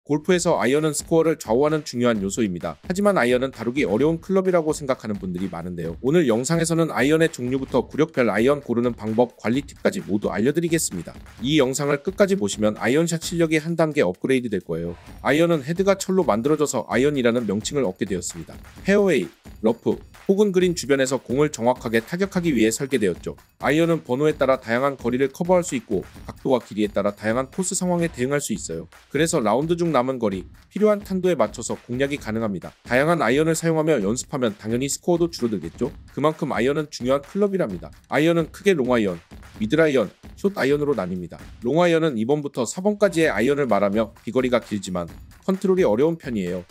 골프에서 아이언은 스코어를 좌우하는 중요한 요소입니다. 하지만 아이언은 다루기 어려운 클럽이라고 생각하는 분들이 많은데요. 오늘 영상에서는 아이언의 종류부터 구력별 아이언 고르는 방법, 관리 팁까지 모두 알려드리겠습니다. 이 영상을 끝까지 보시면 아이언샷 실력이 한 단계 업그레이드 될 거예요. 아이언은 헤드가 철로 만들어져서 아이언이라는 명칭을 얻게 되었습니다. 페어웨이, 러프, 혹은 그린 주변에서 공을 정확하게 타격하기 위해 설계되었죠. 아이언은 번호에 따라 다양한 거리를 커버할 수 있고 각도와 길이에 따라 다양한 코스 상황에 대응할 수 있어요. 그래서 라운드 중 남은 거리, 필요한 탄도에 맞춰서 공략이 가능합니다. 다양한 아이언을 사용하며 연습하면 당연히 스코어도 줄어들겠죠. 그만큼 아이언은 중요한 클럽이랍니다. 아이언은 크게 롱아이언, 미드아이언, 숏아이언으로 나뉩니다. 롱아이언은 2번부터 4번까지의 아이언을 말하며 비거리가 길지만 컨트롤이 어려운 편이에요.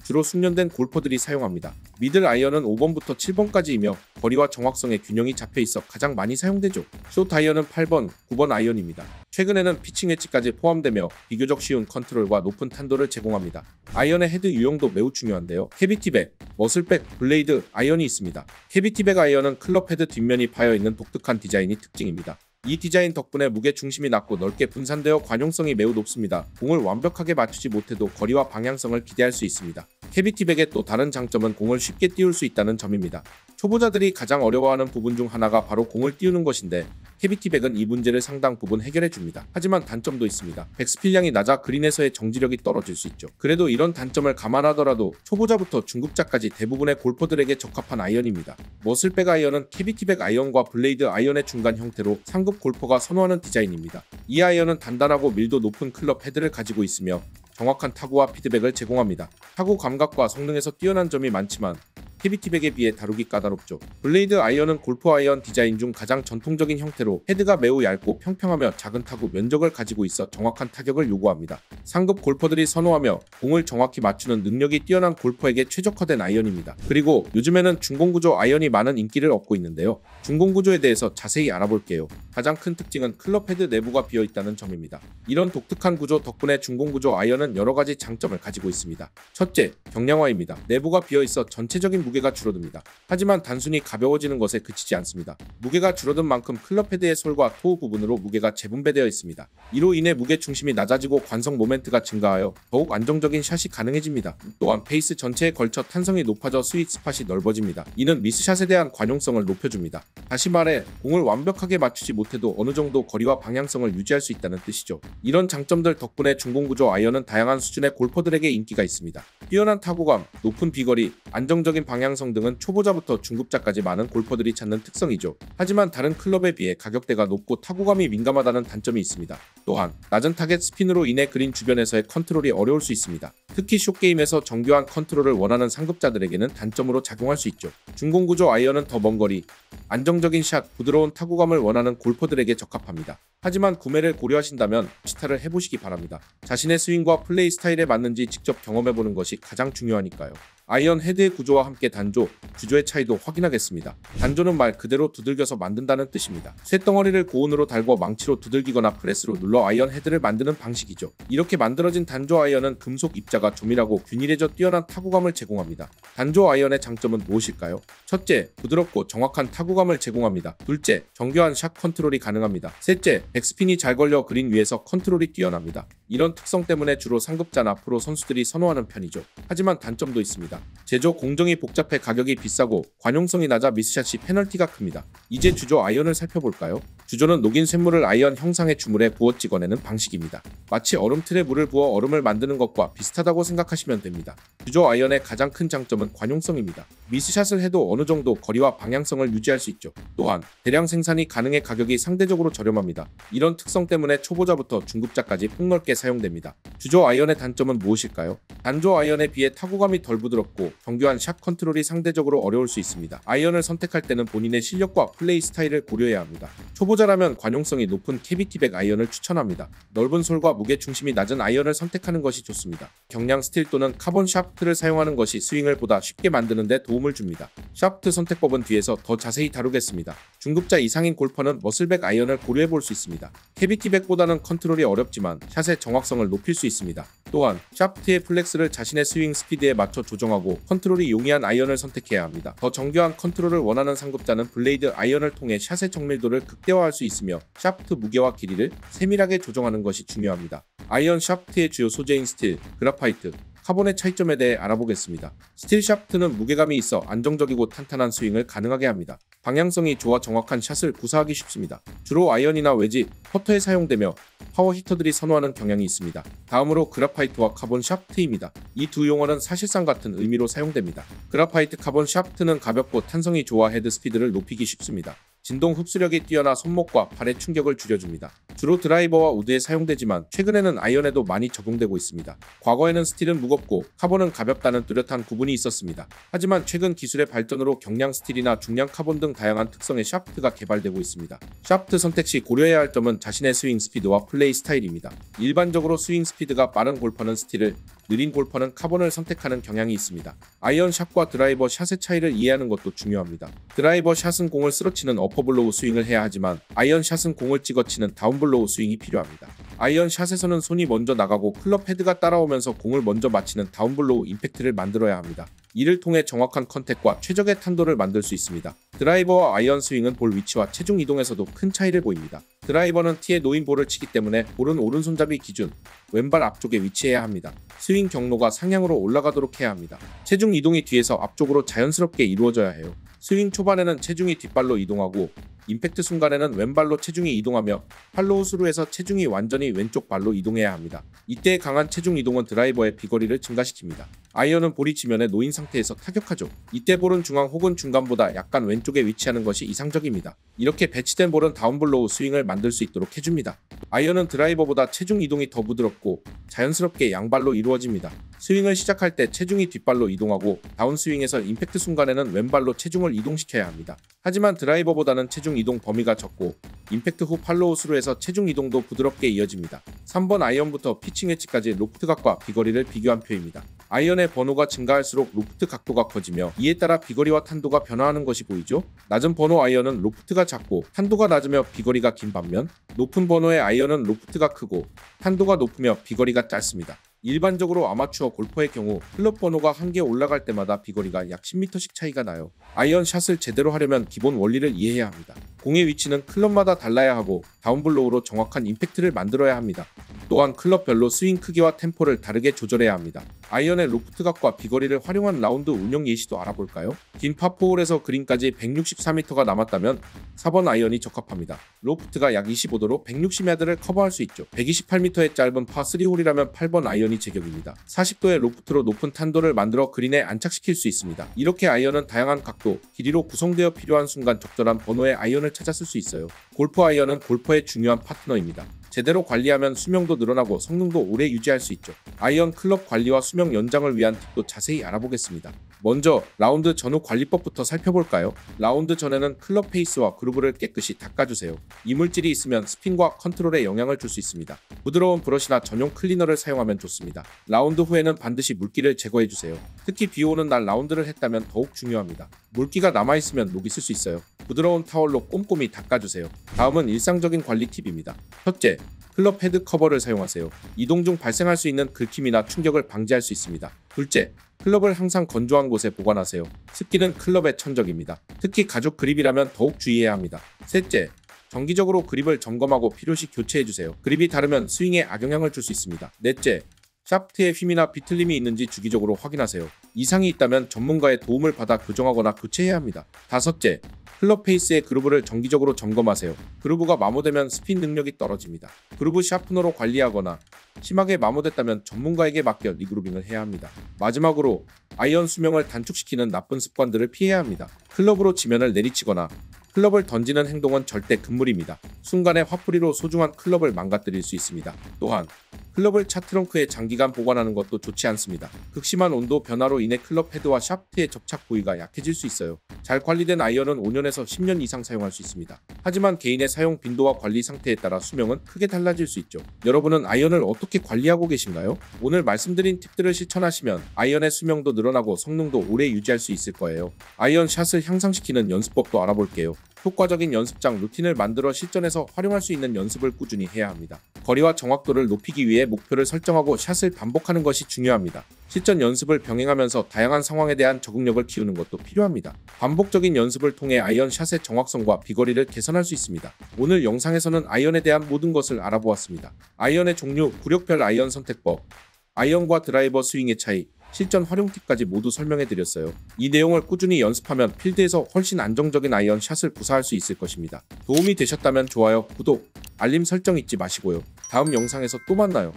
주로 숙련된 골퍼들이 사용합니다. 미들 아이언은 5번부터 7번까지이며 거리와 정확성의 균형이 잡혀있어 가장 많이 사용되죠. 숏 아이언은 8번, 9번 아이언입니다. 최근에는 피칭 웨지까지 포함되며 비교적 쉬운 컨트롤과 높은 탄도를 제공합니다. 아이언의 헤드 유형도 매우 중요한데요. 캐비티백, 머슬백, 블레이드 아이언이 있습니다. 캐비티백 아이언은 클럽 헤드 뒷면이 파여있는 독특한 디자인이 특징입니다. 이 디자인 덕분에 무게 중심이 낮고 넓게 분산되어 관용성이 매우 높습니다. 공을 완벽하게 맞추지 못해도 거리와 방향성을 기대할 수 있습니다. 캐비티백의 또 다른 장점은 공을 쉽게 띄울 수 있다는 점입니다. 초보자들이 가장 어려워하는 부분 중 하나가 바로 공을 띄우는 것인데 캐비티백은 이 문제를 상당 부분 해결해줍니다. 하지만 단점도 있습니다. 백스필량이 낮아 그린에서의 정지력이 떨어질 수 있죠. 그래도 이런 단점을 감안하더라도 초보자부터 중급자까지 대부분의 골퍼들에게 적합한 아이언입니다. 머슬백 아이언은 캐비티백 아이언과 블레이드 아이언의 중간 형태로 상급 골퍼가 선호하는 디자인입니다. 이 아이언은 단단하고 밀도 높은 클럽 헤드를 가지고 있으며 정확한 타구와 피드백을 제공합니다. 타구 감각과 성능에서 뛰어난 점이 많지만 캐비티백에 비해 다루기 까다롭죠. 블레이드 아이언은 골프 아이언 디자인 중 가장 전통적인 형태로 헤드가 매우 얇고 평평하며 작은 타구 면적을 가지고 있어 정확한 타격을 요구합니다. 상급 골퍼들이 선호하며 공을 정확히 맞추는 능력이 뛰어난 골퍼에게 최적화된 아이언입니다. 그리고 요즘에는 중공구조 아이언이 많은 인기를 얻고 있는데요. 중공구조에 대해서 자세히 알아볼게요. 가장 큰 특징은 클럽 헤드 내부가 비어있다는 점입니다. 이런 독특한 구조 덕분에 중공구조 아이언은 여러가지 장점을 가지고 있습니다. 첫째, 경량화입니다. 내부가 비어있어 전체적인 무게가 줄어듭니다. 하지만 단순히 가벼워지는 것에 그치지 않습니다. 무게가 줄어든 만큼 클럽 헤드의 솔과 토우 부분으로 무게가 재분배되어 있습니다. 이로 인해 무게 중심이 낮아지고 관성 모멘트가 증가하여 더욱 안정적인 샷이 가능해집니다. 또한 페이스 전체에 걸쳐 탄성이 높아져 스윗 스팟이 넓어집니다. 이는 미스샷에 대한 관용성을 높여줍니다. 다시 말해 공을 완벽하게 맞추지 못해도 어느 정도 거리와 방향성을 유지할 수 있다는 뜻이죠. 이런 장점들 덕분에 중공구조 아이언은 다양한 수준의 골퍼들에게 인기가 있습니다. 뛰어난 타구감, 높은 비거리, 안정적인 방향성 등은 초보자부터 중급자까지 많은 골퍼들이 찾는 특성이죠. 하지만 다른 클럽에 비해 가격대가 높고 타구감이 민감하다는 단점이 있습니다. 또한 낮은 타겟 스핀으로 인해 그린 주변에서의 컨트롤이 어려울 수 있습니다. 특히 숏게임에서 정교한 컨트롤을 원하는 상급자들에게는 단점으로 작용할 수 있죠. 중공구조 아이언은 더 먼 거리, 안정적인 샷, 부드러운 타구감을 원하는 골퍼들에게 적합합니다. 하지만 구매를 고려하신다면 시타를 해보시기 바랍니다. 자신의 스윙과 플레이 스타일에 맞는지 직접 경험해보는 것이 가장 중요하니까요. 아이언 헤드의 구조와 함께 단조, 주조의 차이도 확인하겠습니다. 단조는 말 그대로 두들겨서 만든다는 뜻입니다. 쇳덩어리를 고온으로 달궈 망치로 두들기거나 프레스로 눌러 아이언 헤드를 만드는 방식이죠. 이렇게 만들어진 단조 아이언은 금속 입자가 조밀하고 균일해져 뛰어난 타구감을 제공합니다. 단조 아이언의 장점은 무엇일까요? 첫째, 부드럽고 정확한 타구감을 제공합니다. 둘째, 정교한 샷 컨트롤이 가능합니다. 셋째, 백스핀이 잘 걸려 그린 위에서 컨트롤이 뛰어납니다. 이런 특성 때문에 주로 상급자나 프로 선수들이 선호하는 편이죠. 하지만 단점도 있습니다. 제조 공정이 복잡해 가격이 비싸고 관용성이 낮아 미스샷이 페널티가 큽니다. 이제 주조 아이언을 살펴볼까요? 주조는 녹인 쇳물을 아이언 형상의 주물에 부어 찍어내는 방식입니다. 마치 얼음틀에 물을 부어 얼음을 만드는 것과 비슷하다고 생각하시면 됩니다. 주조 아이언의 가장 큰 장점은 관용성입니다. 미스샷을 해도 어느 정도 거리와 방향성을 유지할 수 있죠. 또한 대량 생산이 가능해 가격이 상대적으로 저렴합니다. 이런 특성 때문에 초보자부터 중급자까지 폭넓게 사용됩니다. 주조 아이언의 단점은 무엇일까요? 단조 아이언에 비해 타구감이 덜 부드럽고 정교한 샷 컨트롤이 상대적으로 어려울 수 있습니다. 아이언을 선택할 때는 본인의 실력과 플레이 스타일을 고려해야 합니다. 초보자라면 관용성이 높은 캐비티백 아이언을 추천합니다. 넓은 솔과 무게 중심이 낮은 아이언을 선택하는 것이 좋습니다. 경량 스틸 또는 카본 샤프트를 사용하는 것이 스윙을 보다 쉽게 만드는 데 도움을 줍니다. 샤프트 선택법은 뒤에서 더 자세히 다루겠습니다. 중급자 이상인 골퍼는 머슬백 아이언을 고려해 볼 수 있습니다. 캐비티백보다는 컨트롤이 어렵지만 샷의 정확성을 높일 수 있습니다. 또한 샤프트의 플렉스를 자신의 스윙 스피드에 맞춰 조정하고 컨트롤이 용이한 아이언을 선택해야 합니다. 더 정교한 컨트롤을 원하는 상급자는 블레이드 아이언을 통해 샷의 정밀도를 극대화할 커버할 수 있으며 샤프트 무게와 길이를 세밀하게 조정하는 것이 중요합니다. 아이언 샤프트의 주요 소재인 스틸, 그래파이트, 카본의 차이점에 대해 알아보겠습니다. 스틸 샤프트는 무게감이 있어 안정적이고 탄탄한 스윙을 가능하게 합니다. 방향성이 좋아 정확한 샷을 구사하기 쉽습니다. 주로 아이언이나 웨지, 퍼터에 사용되며 파워 히터들이 선호하는 경향이 있습니다. 다음으로 그래파이트와 카본 샤프트입니다. 이 두 용어는 사실상 같은 의미로 사용됩니다. 그래파이트 카본 샤프트는 가볍고 탄성이 좋아 헤드 스피드를 높이기 쉽습니다. 진동 흡수력이 뛰어나 손목과 발의 충격을 줄여줍니다. 주로 드라이버와 우드에 사용되지만 최근에는 아이언에도 많이 적용되고 있습니다. 과거에는 스틸은 무겁고 카본은 가볍다는 뚜렷한 구분이 있었습니다. 하지만 최근 기술의 발전으로 경량 스틸이나 중량 카본 등 다양한 특성의 샤프트가 개발되고 있습니다. 샤프트 선택 시 고려해야 할 점은 자신의 스윙 스피드와 플레이 스타일입니다. 일반적으로 스윙 스피드가 빠른 골퍼는 스틸을, 느린 골퍼는 카본을 선택하는 경향이 있습니다. 아이언 샷과 드라이버 샷의 차이를 이해하는 것도 중요합니다. 드라이버 샷은 공을 쓰러치는 어퍼블로우 스윙을 해야 하지만 아이언 샷은 공을 찍어치는 다운블로우 스윙이 필요합니다. 아이언 샷에서는 손이 먼저 나가고 클럽 헤드가 따라오면서 공을 먼저 맞히는 다운블로우 임팩트를 만들어야 합니다. 이를 통해 정확한 컨택과 최적의 탄도를 만들 수 있습니다. 드라이버와 아이언 스윙은 볼 위치와 체중 이동에서도 큰 차이를 보입니다. 드라이버는 티에 놓인 볼을 치기 때문에 볼은 오른손잡이 기준 왼발 앞쪽에 위치해야 합니다. 스윙 경로가 상향으로 올라가도록 해야 합니다. 체중 이동이 뒤에서 앞쪽으로 자연스럽게 이루어져야 해요. 스윙 초반에는 체중이 뒷발로 이동하고 임팩트 순간에는 왼발로 체중이 이동하며 팔로우 스루에서 체중이 완전히 왼쪽 발로 이동해야 합니다. 이때 강한 체중 이동은 드라이버의 비거리를 증가시킵니다. 아이언은 볼이 지면에 놓인 상태에서 타격하죠. 이때 볼은 중앙 혹은 중간보다 약간 왼쪽에 위치하는 것이 이상적입니다. 이렇게 배치된 볼은 다운블로우 스윙을 만들 수 있도록 해줍니다. 아이언은 드라이버보다 체중 이동이 더 부드럽고 자연스럽게 양발로 이루어집니다. 스윙을 시작할 때 체중이 뒷발로 이동하고 다운스윙에서 임팩트 순간에는 왼발로 체중을 이동시켜야 합니다. 하지만 드라이버보다는 체중 이동 범위가 적고 임팩트 후 팔로우 스루에서 체중 이동도 부드럽게 이어집니다. 3번 아이언부터 피칭 웨지까지 로프트 각과 비거리를 비교한 표입니다. 아이언의 번호가 증가할수록 로프트 각도가 커지며 이에 따라 비거리와 탄도가 변화하는 것이 보이죠? 낮은 번호 아이언은 로프트가 작고 탄도가 낮으며 비거리가 긴 반면 높은 번호의 아이언은 로프트가 크고 탄도가 높으며 비거리가 짧습니다. 일반적으로 아마추어 골퍼의 경우 클럽 번호가 한 개 올라갈 때마다 비거리가 약 10m씩 차이가 나요. 아이언 샷을 제대로 하려면 기본 원리를 이해해야 합니다. 공의 위치는 클럽마다 달라야 하고 다운블로우로 정확한 임팩트를 만들어야 합니다. 또한 클럽별로 스윙 크기와 템포를 다르게 조절해야 합니다. 아이언의 로프트 각과 비거리를 활용한 라운드 운영 예시도 알아볼까요? 긴 파4홀에서 그린까지 164m가 남았다면 4번 아이언이 적합합니다. 로프트가 약 25도로 160야드를 커버할 수 있죠. 128m의 짧은 파3홀이라면 8번 아이언이 제격입니다. 40도의 로프트로 높은 탄도를 만들어 그린에 안착시킬 수 있습니다. 이렇게 아이언은 다양한 각도, 길이로 구성되어 필요한 순간 적절한 번호의 아이언을 찾아 쓸 수 있어요. 골프 아이언은 골퍼의 중요한 파트너입니다. 제대로 관리하면 수명도 늘어나고 성능도 오래 유지할 수 있죠. 아이언 클럽 관리와 수명 연장을 위한 팁도 자세히 알아보겠습니다. 먼저 라운드 전후 관리법부터 살펴볼까요? 라운드 전에는 클럽 페이스와 그루브를 깨끗이 닦아주세요. 이물질이 있으면 스핀과 컨트롤에 영향을 줄 수 있습니다. 부드러운 브러시나 전용 클리너를 사용하면 좋습니다. 라운드 후에는 반드시 물기를 제거해주세요. 특히 비 오는 날 라운드를 했다면 더욱 중요합니다. 물기가 남아있으면 녹이 쓸 수 있어요. 부드러운 타월로 꼼꼼히 닦아주세요. 다음은 일상적인 관리 팁입니다. 첫째, 클럽 헤드 커버를 사용하세요. 이동 중 발생할 수 있는 긁힘이나 충격을 방지할 수 있습니다. 둘째, 클럽을 항상 건조한 곳에 보관하세요. 습기는 클럽의 천적입니다. 특히 가죽 그립이라면 더욱 주의해야 합니다. 셋째, 정기적으로 그립을 점검하고 필요시 교체해주세요. 그립이 다르면 스윙에 악영향을 줄 수 있습니다. 넷째, 샤프트에 휨이나 비틀림이 있는지 주기적으로 확인하세요. 이상이 있다면 전문가의 도움을 받아 교정하거나 교체해야 합니다. 다섯째, 클럽 페이스의 그루브를 정기적으로 점검하세요. 그루브가 마모되면 스핀 능력이 떨어집니다. 그루브 샤프너로 관리하거나 심하게 마모됐다면 전문가에게 맡겨 리그루빙을 해야 합니다. 마지막으로 아이언 수명을 단축시키는 나쁜 습관들을 피해야 합니다. 클럽으로 지면을 내리치거나 클럽을 던지는 행동은 절대 금물입니다. 순간의 화풀이로 소중한 클럽을 망가뜨릴 수 있습니다. 또한 클럽을 차 트렁크에 장기간 보관하는 것도 좋지 않습니다. 극심한 온도 변화로 인해 클럽 헤드와 샤프트의 접착 부위가 약해질 수 있어요. 잘 관리된 아이언은 5년에서 10년 이상 사용할 수 있습니다. 하지만 개인의 사용 빈도와 관리 상태에 따라 수명은 크게 달라질 수 있죠. 여러분은 아이언을 어떻게 관리하고 계신가요? 오늘 말씀드린 팁들을 실천하시면 아이언의 수명도 늘어나고 성능도 오래 유지할 수 있을 거예요. 아이언 샷을 향상시키는 연습법도 알아볼게요. 효과적인 연습장 루틴을 만들어 실전에서 활용할 수 있는 연습을 꾸준히 해야 합니다. 거리와 정확도를 높이기 위해 목표를 설정하고 샷을 반복하는 것이 중요합니다. 실전 연습을 병행하면서 다양한 상황에 대한 적응력을 키우는 것도 필요합니다. 반복적인 연습을 통해 아이언 샷의 정확성과 비거리를 개선할 수 있습니다. 오늘 영상에서는 아이언에 대한 모든 것을 알아보았습니다. 아이언의 종류, 구력별 아이언 선택법, 아이언과 드라이버 스윙의 차이, 실전 활용 팁까지 모두 설명해드렸어요. 이 내용을 꾸준히 연습하면 필드에서 훨씬 안정적인 아이언 샷을 구사할 수 있을 것입니다. 도움이 되셨다면 좋아요, 구독, 알림 설정 잊지 마시고요. 다음 영상에서 또 만나요.